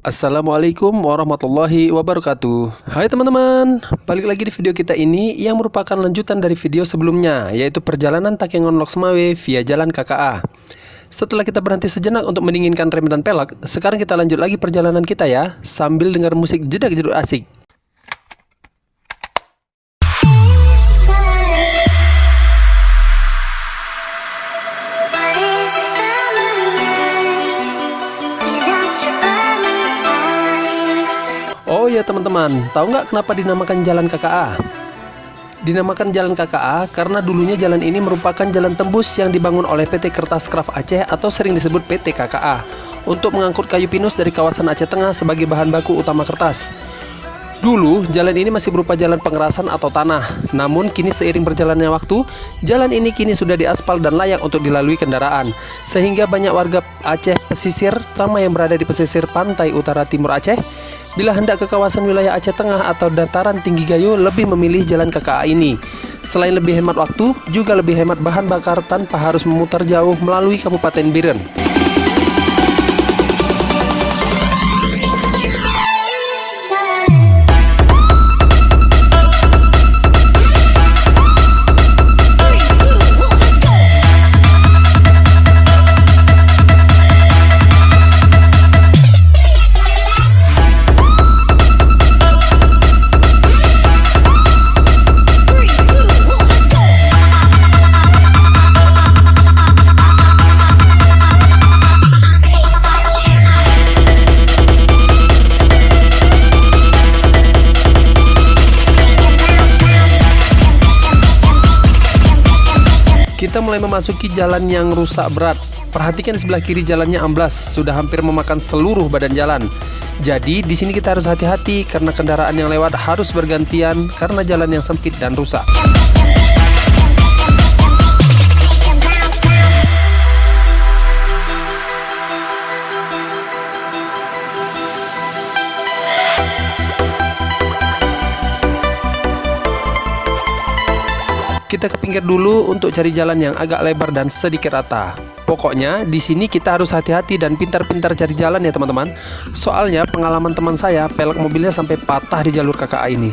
Assalamualaikum warahmatullahi wabarakatuh. Hai teman-teman, balik lagi di video kita ini yang merupakan lanjutan dari video sebelumnya, yaitu perjalanan Takengon Lok Semawe via jalan KKA. Setelah kita berhenti sejenak untuk mendinginkan rem dan pelek, sekarang kita lanjut lagi perjalanan kita ya, sambil dengar musik jedak-jeduk asik. Oh ya teman-teman, tahu nggak kenapa dinamakan Jalan KKA? Dinamakan Jalan KKA karena dulunya jalan ini merupakan jalan tembus yang dibangun oleh PT Kertas Kraft Aceh atau sering disebut PT KKA untuk mengangkut kayu pinus dari kawasan Aceh Tengah sebagai bahan baku utama kertas. Dulu, jalan ini masih berupa jalan pengerasan atau tanah. Namun, kini seiring berjalannya waktu, jalan ini kini sudah diaspal dan layak untuk dilalui kendaraan. Sehingga banyak warga Aceh pesisir, terutama yang berada di pesisir pantai utara timur Aceh, bila hendak ke kawasan wilayah Aceh Tengah atau dataran tinggi Gayo, lebih memilih jalan KKA ini. Selain lebih hemat waktu, juga lebih hemat bahan bakar tanpa harus memutar jauh melalui Kabupaten Biren. Kita mulai memasuki jalan yang rusak berat. Perhatikan di sebelah kiri jalannya amblas, sudah hampir memakan seluruh badan jalan. Jadi di sini kita harus hati-hati karena kendaraan yang lewat harus bergantian karena jalan yang sempit dan rusak. Kita ke pinggir dulu untuk cari jalan yang agak lebar dan sedikit rata. Pokoknya di sini kita harus hati-hati dan pintar-pintar cari jalan ya teman-teman. Soalnya pengalaman teman saya, pelek mobilnya sampai patah di jalur KKA ini.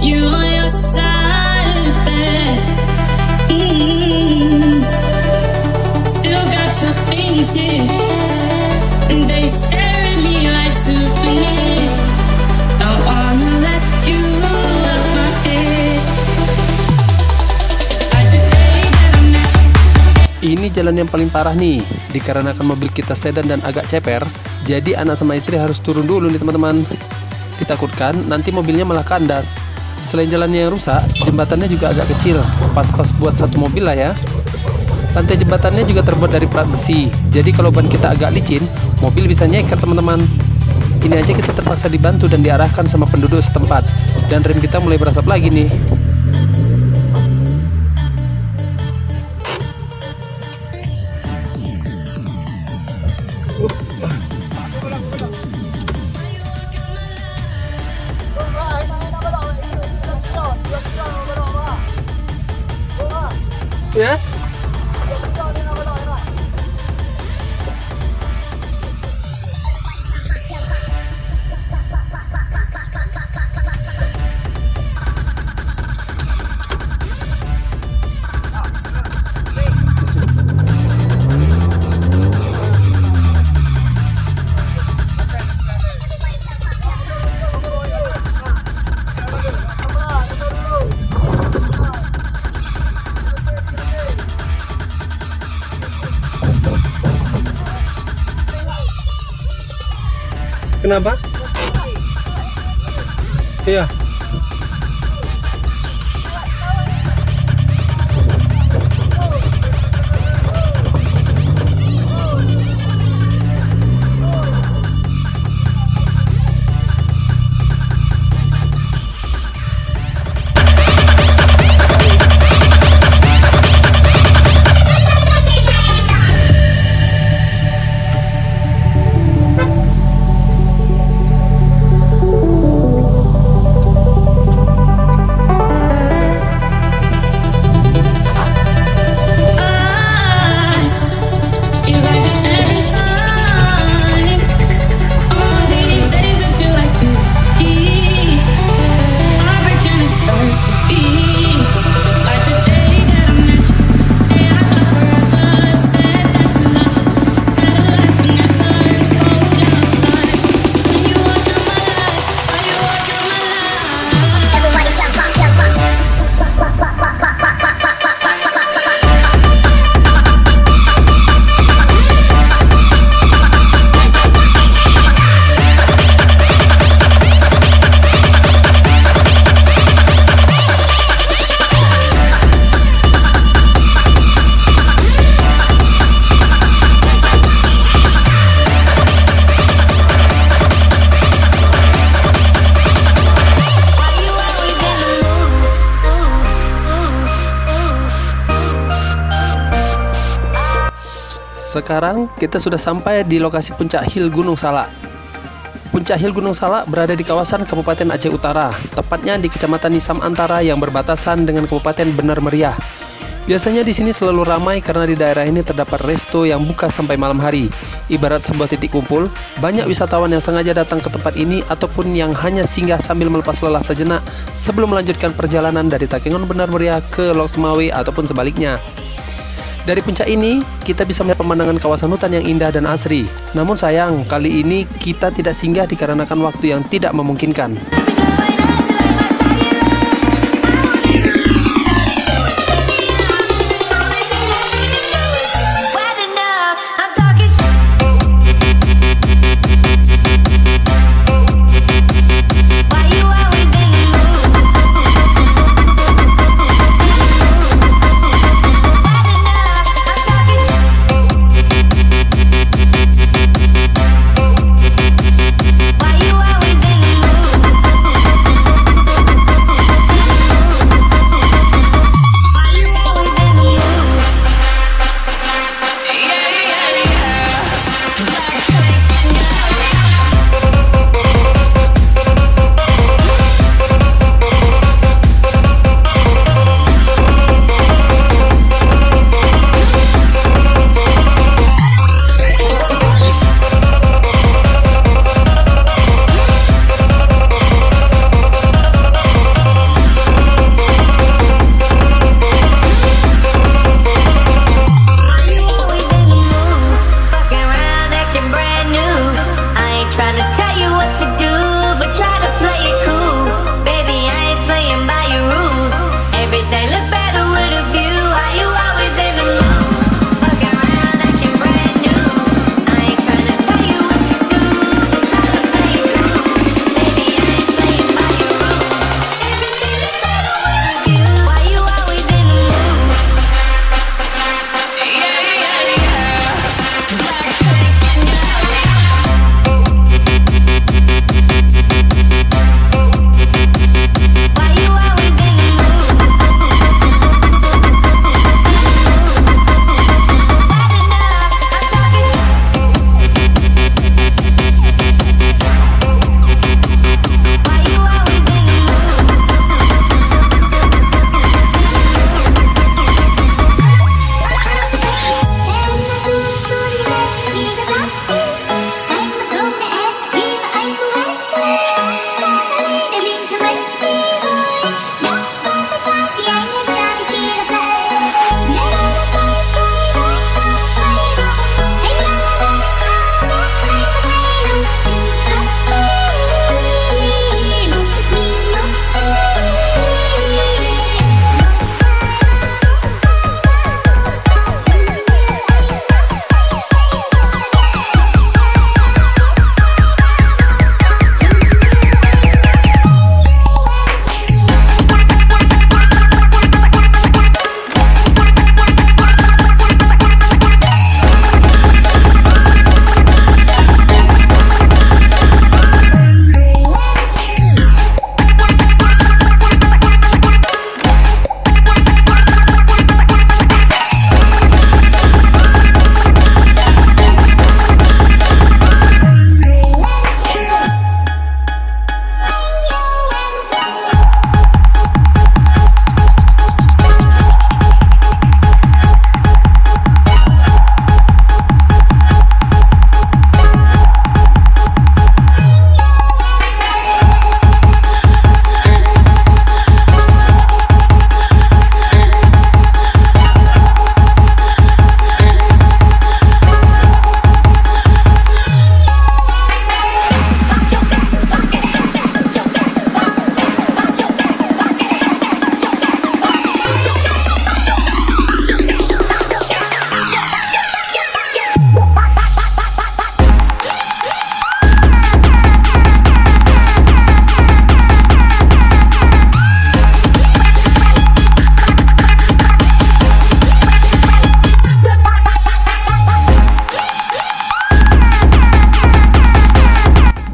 you on your side of the bed. Still got your things here, and they stare at me like souvenirs. Don't wanna let you out my head. Like the day that I met you. Ini jalan yang paling parah nih, dikarenakan mobil kita sedan dan agak ceper, jadi anak sama istri harus turun dulu nih teman-teman. Ditakutkan nanti mobilnya malah kandas. Selain jalannya yang rusak, jembatannya juga agak kecil, pas-pas buat satu mobil lah ya. Lantai jembatannya juga terbuat dari pelat besi, jadi kalau ban kita agak licin, mobil bisa nyeker teman-teman. Ini aja kita terpaksa dibantu dan diarahkan sama penduduk setempat, dan rem kita mulai berasap lagi nih. Ya? Kenapa? Iya. Sekarang kita sudah sampai di lokasi Puncak Hill Gunung Salak. Puncak Hill Gunung Salak berada di kawasan Kabupaten Aceh Utara, tepatnya di Kecamatan Nisam Antara yang berbatasan dengan Kabupaten Benar Meriah. Biasanya di sini selalu ramai karena di daerah ini terdapat resto yang buka sampai malam hari. Ibarat sebuah titik kumpul, banyak wisatawan yang sengaja datang ke tempat ini ataupun yang hanya singgah sambil melepas lelah sejenak sebelum melanjutkan perjalanan dari Takengon Benar Meriah ke Lok Semawe ataupun sebaliknya. Dari puncak ini, kita bisa melihat pemandangan kawasan hutan yang indah dan asri. Namun sayang, kali ini kita tidak singgah dikarenakan waktu yang tidak memungkinkan.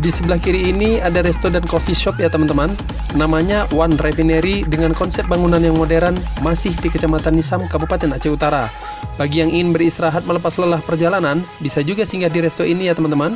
Di sebelah kiri ini ada resto dan coffee shop ya teman-teman. Namanya One Refinery dengan konsep bangunan yang modern, masih di Kecamatan Nisam, Kabupaten Aceh Utara. Bagi yang ingin beristirahat melepas lelah perjalanan, bisa juga singgah di resto ini ya teman-teman.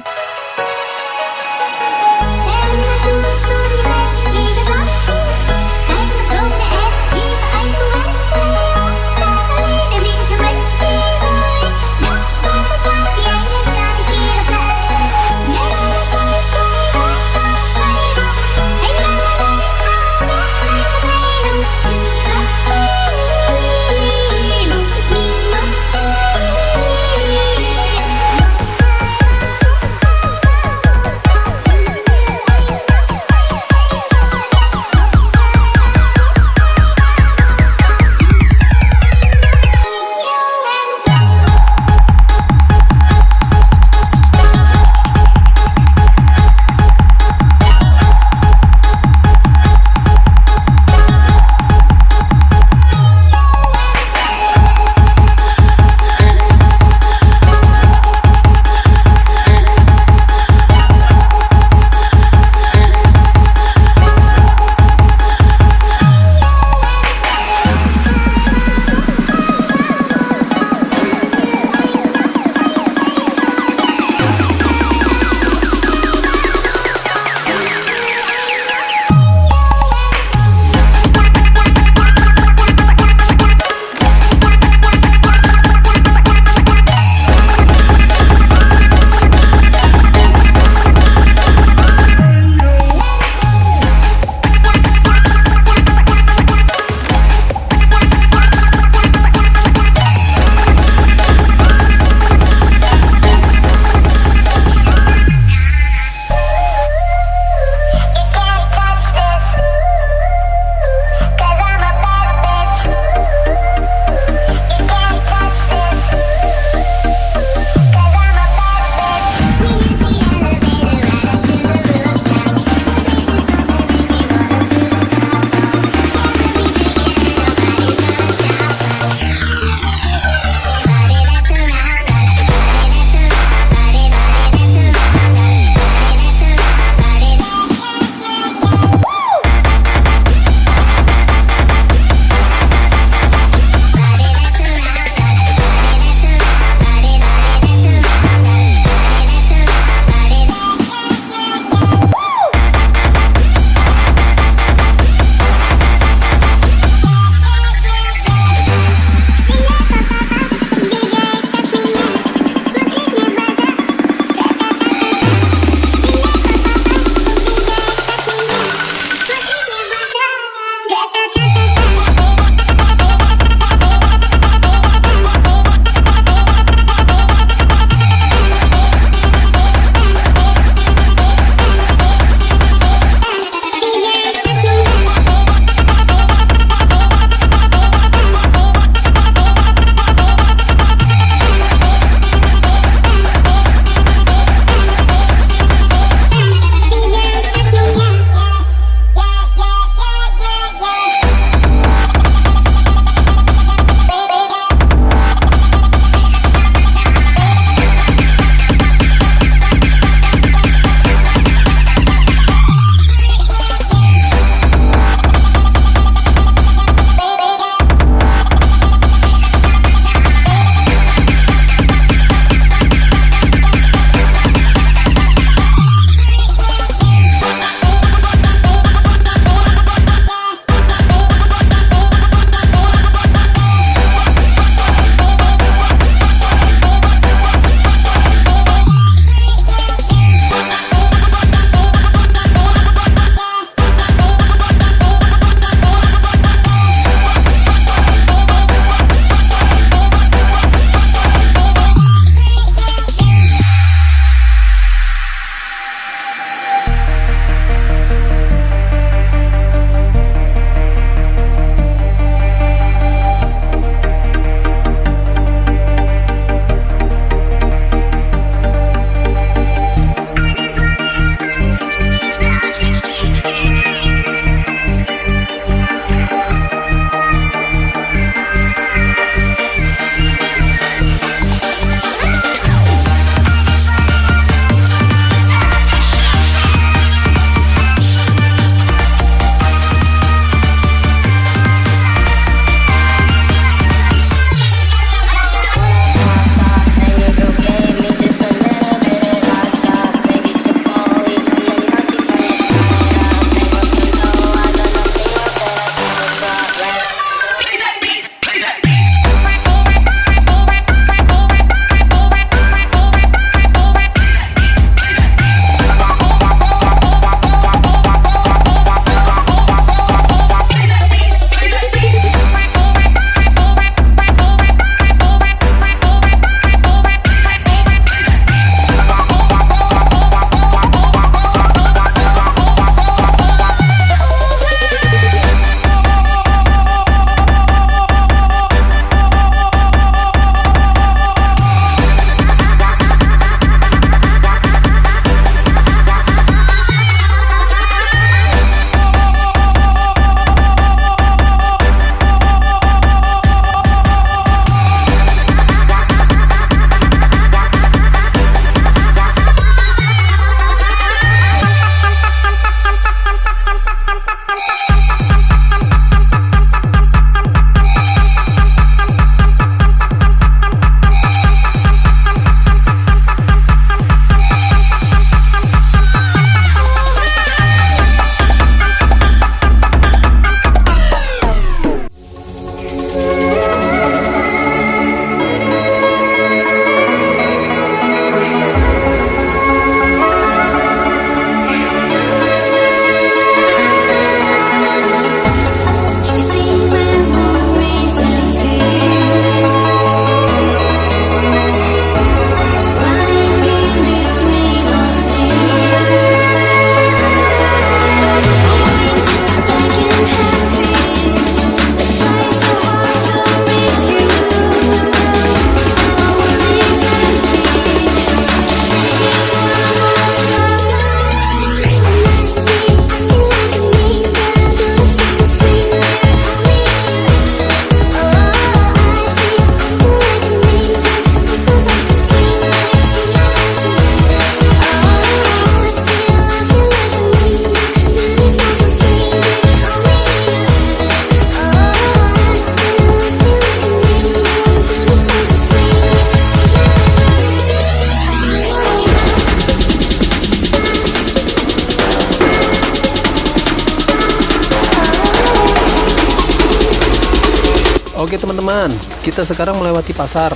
Oke teman-teman, kita sekarang melewati pasar.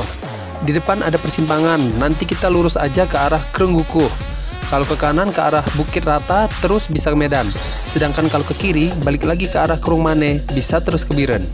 Di depan ada persimpangan, nanti kita lurus aja ke arah Krengguku. Kalau ke kanan ke arah Bukit Rata, terus bisa ke Medan. Sedangkan kalau ke kiri, balik lagi ke arah Krung Mane, bisa terus ke Biren.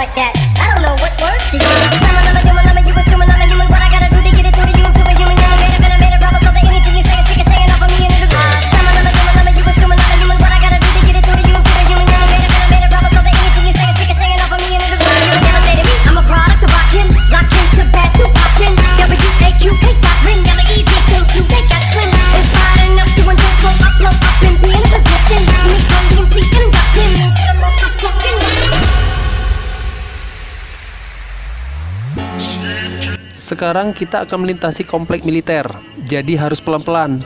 Like that. I don't know what words to use. I'm a human, I'm a human. What I gotta do to get it through to you? I'm superhuman. I made a brother, so that anything you say, take a saying off of me and it'll pass. I'm a human, I'm a human. What I gotta do to get it through to you? I'm superhuman. I made a brother, so that anything you say, take a saying off of me and it'll pass. You never say to me, I'm a product of Rockin', Lockin', Sebastian, Popkin, W-A-Q-K, got ring, got an easy thing to make that slim. Inspired enough to unfold, upload, up and be in a position to meet from DMC and inducting. Sekarang kita akan melintasi komplek militer, jadi harus pelan-pelan.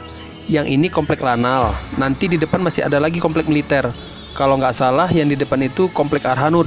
Yang ini komplek Ranal, nanti di depan masih ada lagi komplek militer. Kalau nggak salah yang di depan itu komplek Arhanud.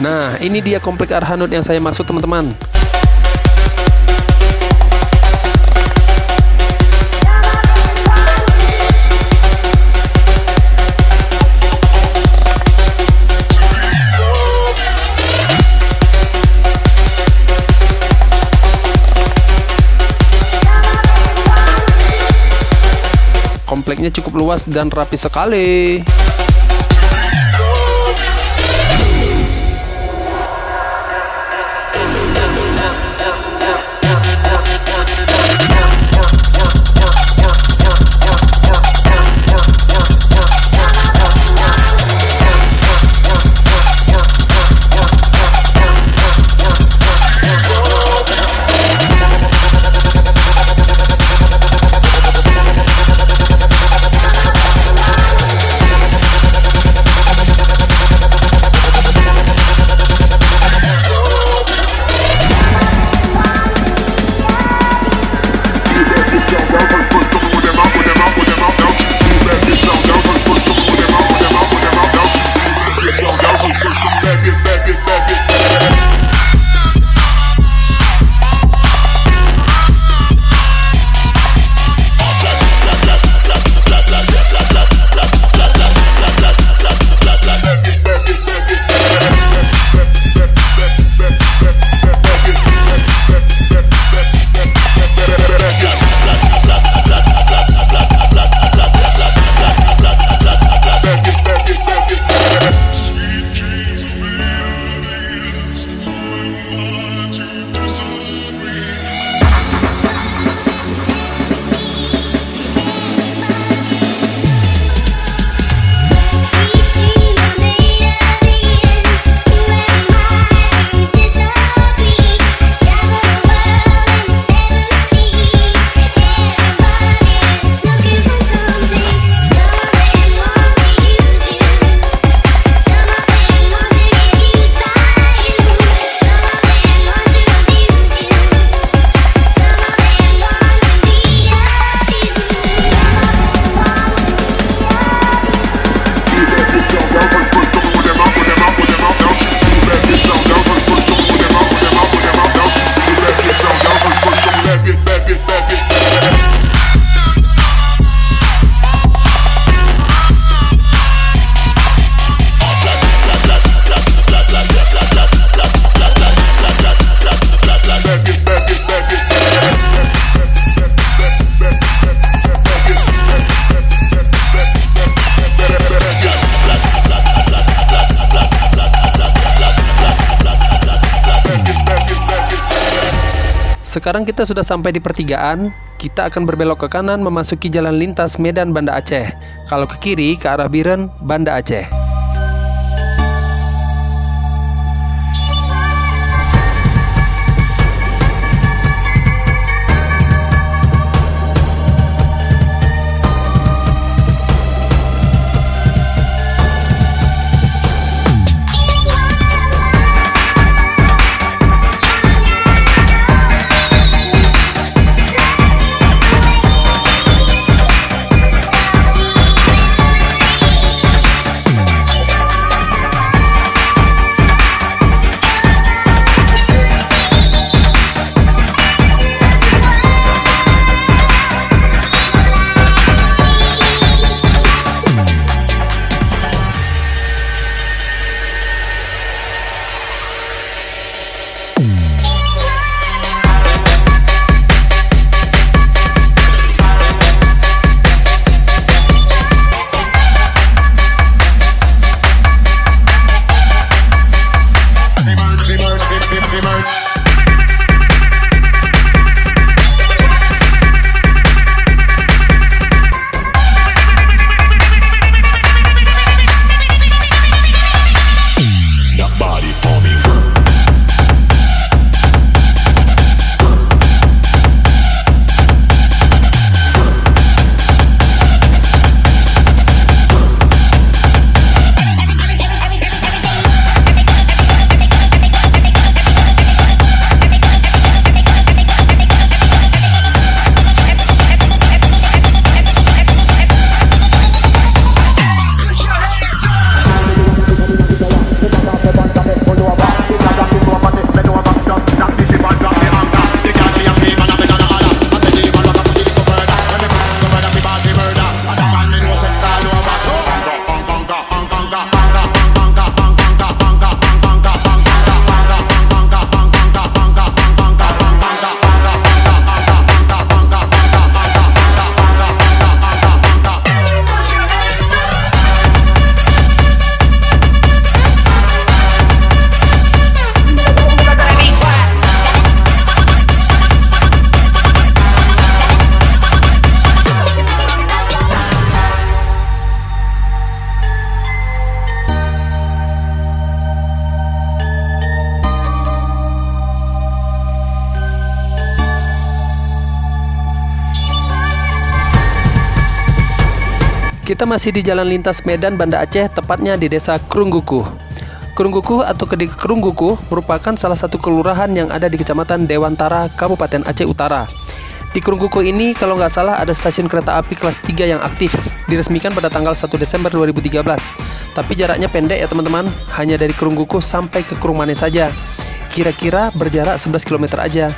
Nah, ini dia komplek Arhanud yang saya maksud teman-teman. Kompleknya cukup luas dan rapi sekali. Sekarang kita sudah sampai di pertigaan. Kita akan berbelok ke kanan memasuki jalan lintas Medan Banda Aceh. Kalau ke kiri ke arah Biren, Banda Aceh. Kita masih di jalan lintas Medan Banda Aceh, tepatnya di desa Krungguku. Krungguku atau Kedik Krungguku merupakan salah satu kelurahan yang ada di Kecamatan Dewantara, Kabupaten Aceh Utara. Di Krungguku ini kalau nggak salah ada stasiun kereta api kelas 3 yang aktif, diresmikan pada tanggal 1 Desember 2013. Tapi jaraknya pendek ya teman-teman, hanya dari Krungguku sampai ke Krungmane saja. Kira-kira berjarak 11 km aja.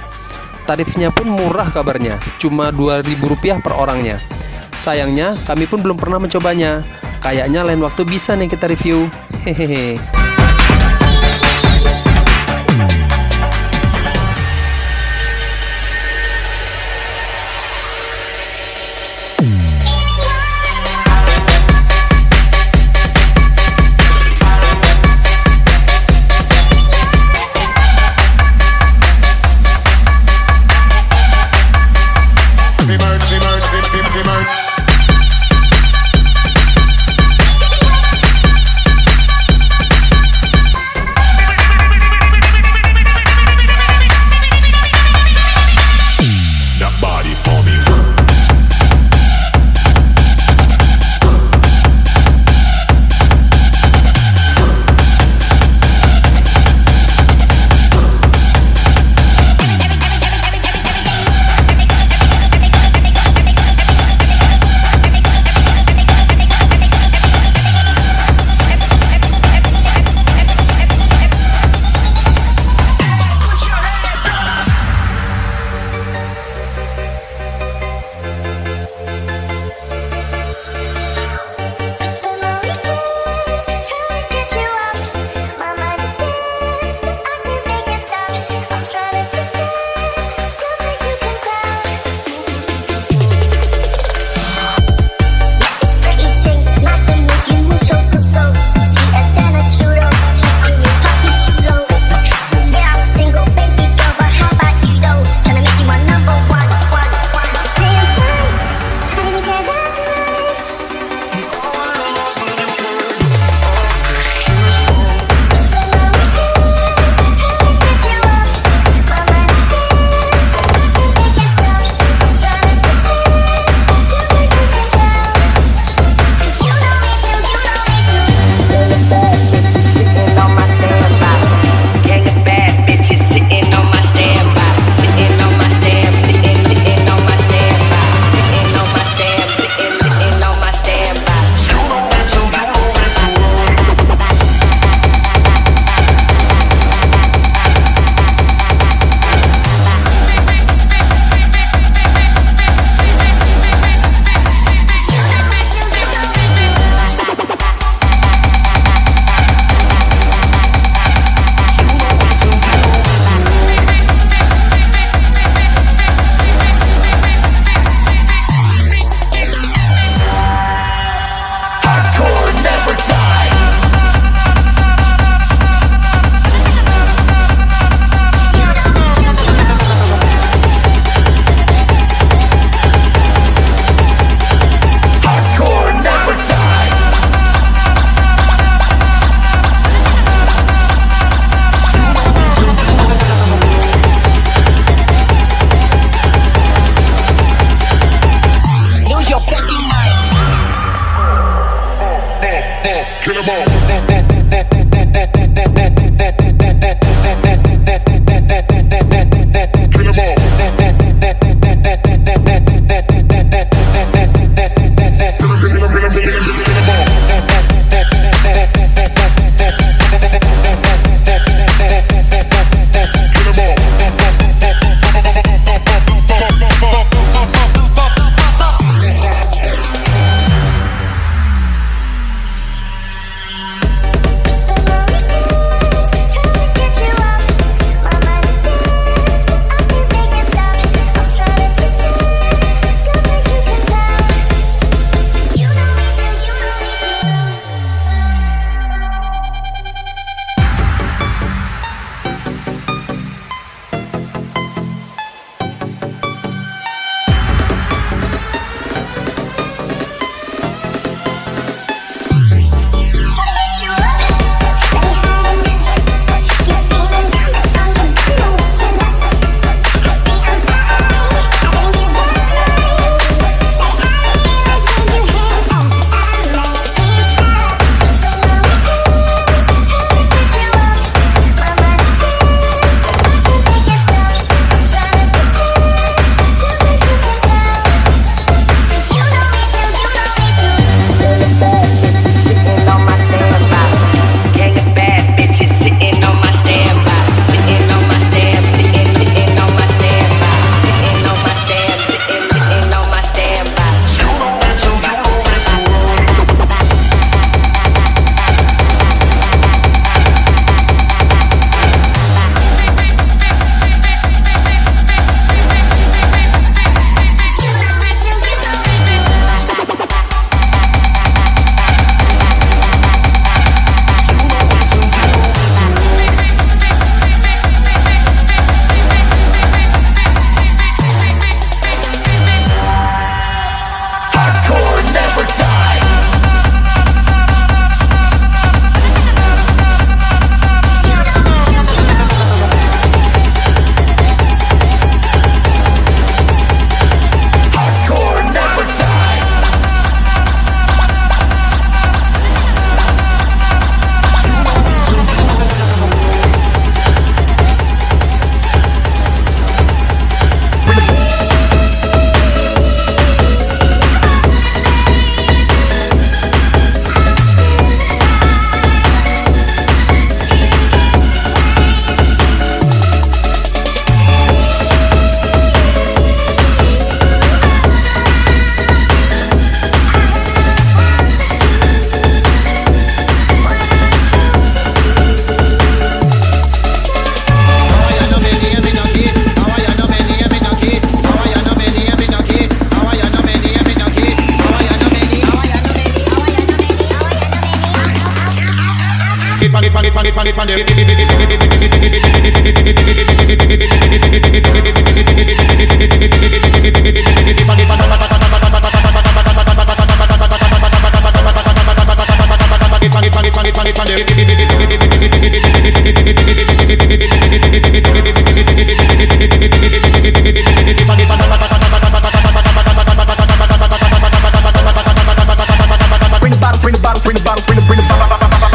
Tarifnya pun murah kabarnya, cuma Rp2.000 per orangnya. Sayangnya kami pun belum pernah mencobanya. Kayaknya lain waktu bisa nih kita review. Hehehe. Bring the bottle, bring the bottle, bring the bottle.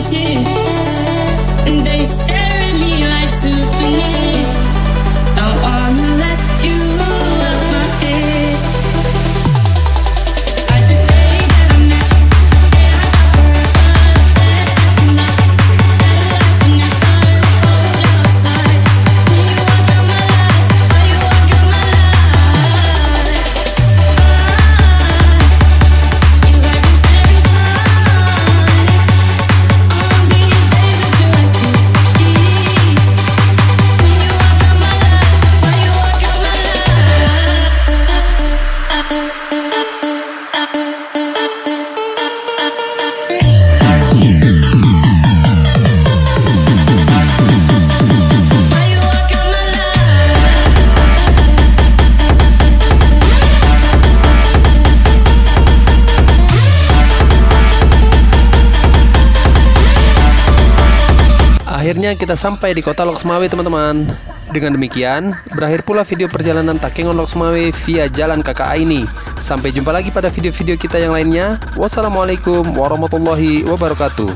things here, and they stare at me like souvenirs. Don't wanna let you out my head. It's like the day that I met you, day I thought forever. Said that you know better lights than that fire cold outside. When you walk out my life, when you walk out my life, you like this every time. On these days I feel like you leave. When you walk out my life, when you walk out my life. Akhirnya kita sampai di kota Lok Sumawe, teman-teman. Dengan demikian, berakhir pula video perjalanan Takengon Lok Sumawe via jalan KKA ini. Sampai jumpa lagi pada video-video kita yang lainnya. Wassalamualaikum warahmatullahi wabarakatuh.